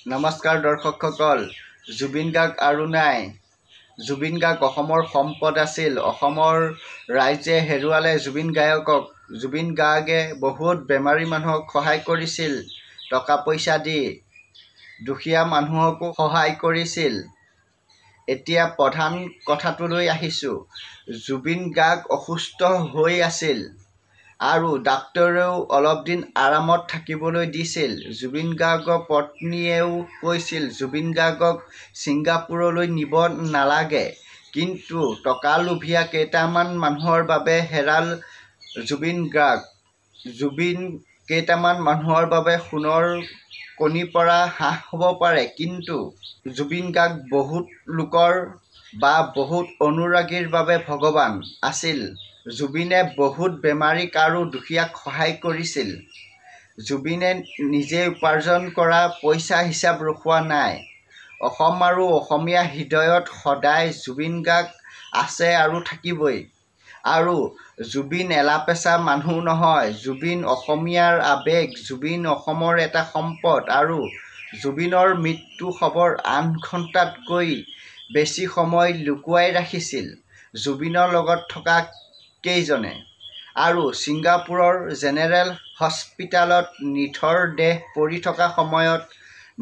নমস্কাৰ দৰ্শকসকল, জুবিন গাৰ্গ আৰু নাই। জুবিন গাৰ্গ অসমৰ সম্পদ আছিল। অসমৰ ৰাইজে হেৰুৱালে জুবিন গায়কক। জুবিন গাৰ্গে বহুত বেমাৰী মানুহক সহায় কৰিছিল, টকা পইচা দি। দুখীয়া মানুহকো সহায় কৰিছিল। এতিয়া প্ৰধান কথাটোলৈ আহিছোঁ। জুবিন গাৰ্গ অসুস্থ হৈ আছিল আৰু ডাক্তৰেও অলপ দিন আৰামত থাকিবলৈ দিছিল। জুবিন গাৰ্গৰ পত্নীয়েও কৈছিল জুবিন গাৰ্গক ছিংগাপুৰলৈ নিব নালাগে, কিন্তু টকা লোভীয়া কেইটামান মানুহৰ বাবে হেৰাল জুবিন গাৰ্গ। জুবিন কেইটামান মানুহৰ বাবে সোণৰ কণী পৰা হাঁহ হ'ব পাৰে, কিন্তু জুবিন গাৰ্গ বহুত লোকৰ বা বহুত অনুৰাগীৰ বাবে ভগৱান আছিল। জুবিনে বহুত বেমাৰীক আৰু দুখীয়াক সহায় কৰিছিল। জুবিনে নিজে উপাৰ্জন কৰা পইচা হিচাপ ৰখোৱা নাই। অসম আৰু অসমীয়া হৃদয়ত সদায় জুবিন গাৰ্গ আছে আৰু থাকিবই। আৰু জুবিন এলাপেচা মানুহ নহয়। জুবিন অসমীয়াৰ আৱেগ। জুবিন অসমৰ এটা সম্পদ। আৰু জুবিনৰ মৃত্যু খবৰ 8 ঘণ্টাতকৈ বেছি সময় লুকুৱাই ৰাখিছিল জুবিনৰ লগত থকা কেইজনে। আৰু ছিংগাপুৰৰ জেনেৰেল হস্পিটালত নিথৰ দেহ পৰি থকা সময়ত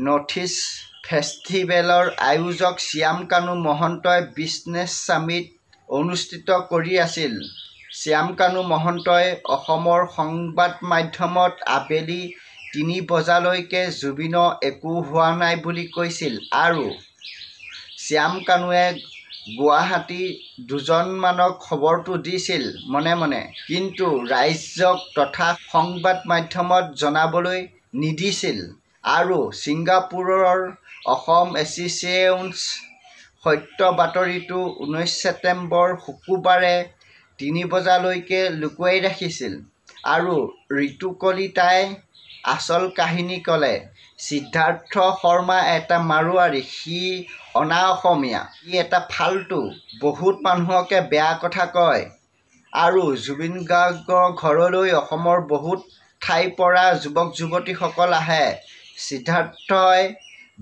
নৰ্থ-ইষ্ট ফেষ্টিভেলৰ আয়োজক শ্যাম কানু মহন্তই বিজনেছ ছামিট অনুষ্ঠিত কৰি আছিল। শ্যাম কানু মহন্তই অসমৰ সংবাদ মাধ্যমত আবেলি 3 বজালৈকে জুবিনৰ একো হোৱা নাই বুলি কৈছিল। আৰু শ্যাম কানুৱে গুৱাহাটী দুজনমানক খবৰটো দিছিল মনে মনে, কিন্তু ৰাইজক তথা সংবাদ মাধ্যমত জনাবলৈ নিদিছিল। আৰু ছিংগাপুৰৰ অসম এছ'চিয়েশ্যনৰ সত্য বাতৰিটো 19 ছেপ্টেম্বৰ শুকুৰবাৰে 3 বজালৈকে লুকুৱাই ৰাখিছিল। আৰু ৰিতু কলিতাই আচল কাহিনী ক'লে। সিদ্ধাৰ্থ শৰ্মা এটা মাৰোৱাৰী, সি অনা-অসমীয়া, সি এটা ফাল্টু, বহুত মানুহকে বেয়া কথা কয়। আৰু জুবিন গাৰ্গৰ ঘৰলৈ অসমৰ বহুত ঠাইৰ পৰা যুৱক-যুৱতীসকল আহে। সিদ্ধাৰ্থই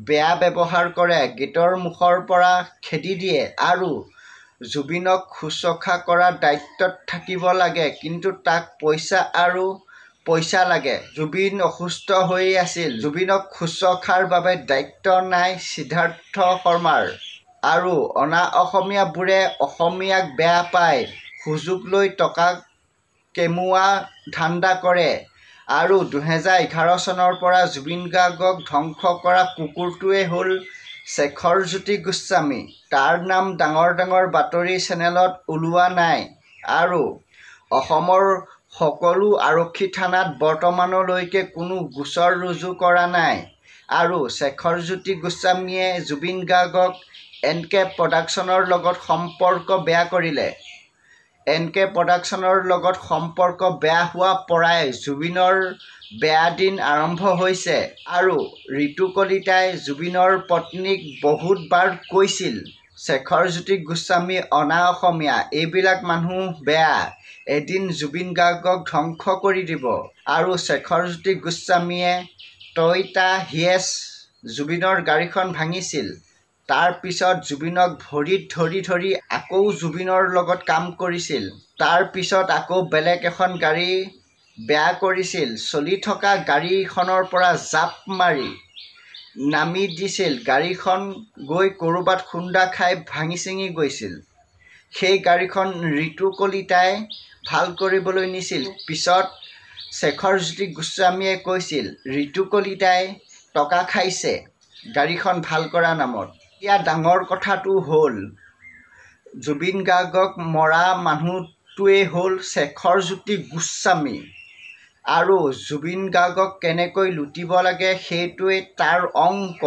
বেয়া ব্যৱহাৰ কৰে, গেটৰ মুখৰ পৰা খেদি দিয়ে। আৰু জুবিনক শুশ্ৰূষা কৰাৰ দায়িত্বত থাকিব লাগে, কিন্তু তাক পইচা আৰু পইচা লাগে। জুবিন অসুস্থ হৈ আছিল। জুবিনক শুশ্ৰূষাৰ বাবে দায়িত্ব নাই সিদ্ধাৰ্থ শৰ্মাৰ। আৰু অনা-অসমীয়াবোৰে অসমীয়াক বেয়া পায়, সুযোগ লৈ টকা কেমোৱা ধান্দা কৰে। আৰু 2011 চনৰ পৰা জুবিন গাৰ্গক ধ্বংস কৰা কুকুৰটোৱে হ'ল শেখৰজ্যোতি গোস্বামী। তাৰ নাম ডাঙৰ ডাঙৰ বাতৰি চেনেলত ওলোৱা নাই। আৰু অসমৰ সকলো আৰক্ষী থানাত বৰ্তমানলৈকে কোনো গোচৰ ৰুজু কৰা নাই। আৰু শেখৰজ্যোতি গোস্বামীয়ে জুবিন গাৰ্গক এন.কে প্ৰডাকশ্যনৰ লগত সম্পৰ্ক বেয়া কৰিলে। এন.কে প্ৰডাকশ্যনৰ লগত সম্পৰ্ক বেয়া হোৱাৰ পৰাই জুবিনৰ বেয়া দিন আৰম্ভ হৈছে। আৰু ৰিতু কলিতাই জুবিনৰ পত্নীক বহুত বাৰ কৈছিল শেখৰজ্যোতি গোস্বামী অনা-অসমীয়া, এইবিলাক মানুহ বেয়া, এদিন জুবিন গাৰ্গক ধ্বংস কৰি দিব। আৰু শেখৰজ্যোতি গোস্বামীয়ে টয়োটা হিয়েছ জুবিনৰ গাড়ীখন ভাঙিছিল। তাৰ পিছত জুবিনক ভৰিত ধৰি ধৰি আকৌ জুবিনৰ লগত কাম কৰিছিল। তাৰ পিছত আকৌ বেলেগ এখন গাড়ী বেয়া কৰিছিল। চলি থকা গাড়ীখনৰ পৰা জাপ মাৰি নামি দিছিল। গাড়ীখন গৈ ক'ৰবাত খুন্দা খাই ভাঙি-চিঙি গৈছিল। সেই গাড়ীখন ৰিতু কলিতাই ভাল কৰিবলৈ নিছিল। পিছত শেখৰজ্যোতি গোস্বামীয়ে কৈছিল ৰিতু কলিতাই টকা খাইছে গাড়ীখন ভাল কৰাৰ নামত। এতিয়া ডাঙৰ কথাটো হ'ল জুবিন গাৰ্গক মৰা মানুহটোৱেই হ'ল শেখৰজ্যোতি গোস্বামী। আৰু জুবিন গাৰ্গক কেনেকৈ লুটিব লাগে সেইটোৱেই তাৰ অংক।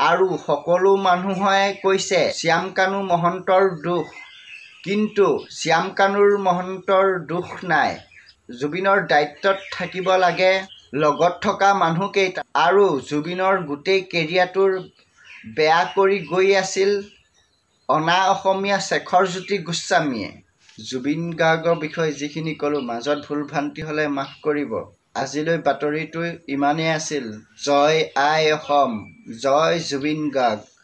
আৰু সকলো মানুহে কৈছে শ্যাম কানু মহন্তৰ দোষ, কিন্তু শ্যাম কানু মহন্তৰ দোষ নাই। জুবিনৰ দায়িত্বত থাকিব লাগে লগত থকা মানুহকেইটা। আৰু জুবিনৰ গোটেই কেৰিয়াৰটো বেয়া কৰি গৈ আছিল অনা-অসমীয়া শেখৰজ্যোতি গোস্বামীয়ে। জুবিন গাৰ্গৰ বিষয়ে যিখিনি ক'লোঁ, মাজত ভুল ভ্ৰান্তি হ'লে মাফ কৰিব। আজিলৈ বাতৰিটো ইমানেই আছিল। জয় আই অসম, জয় জুবিন গাৰ্গ।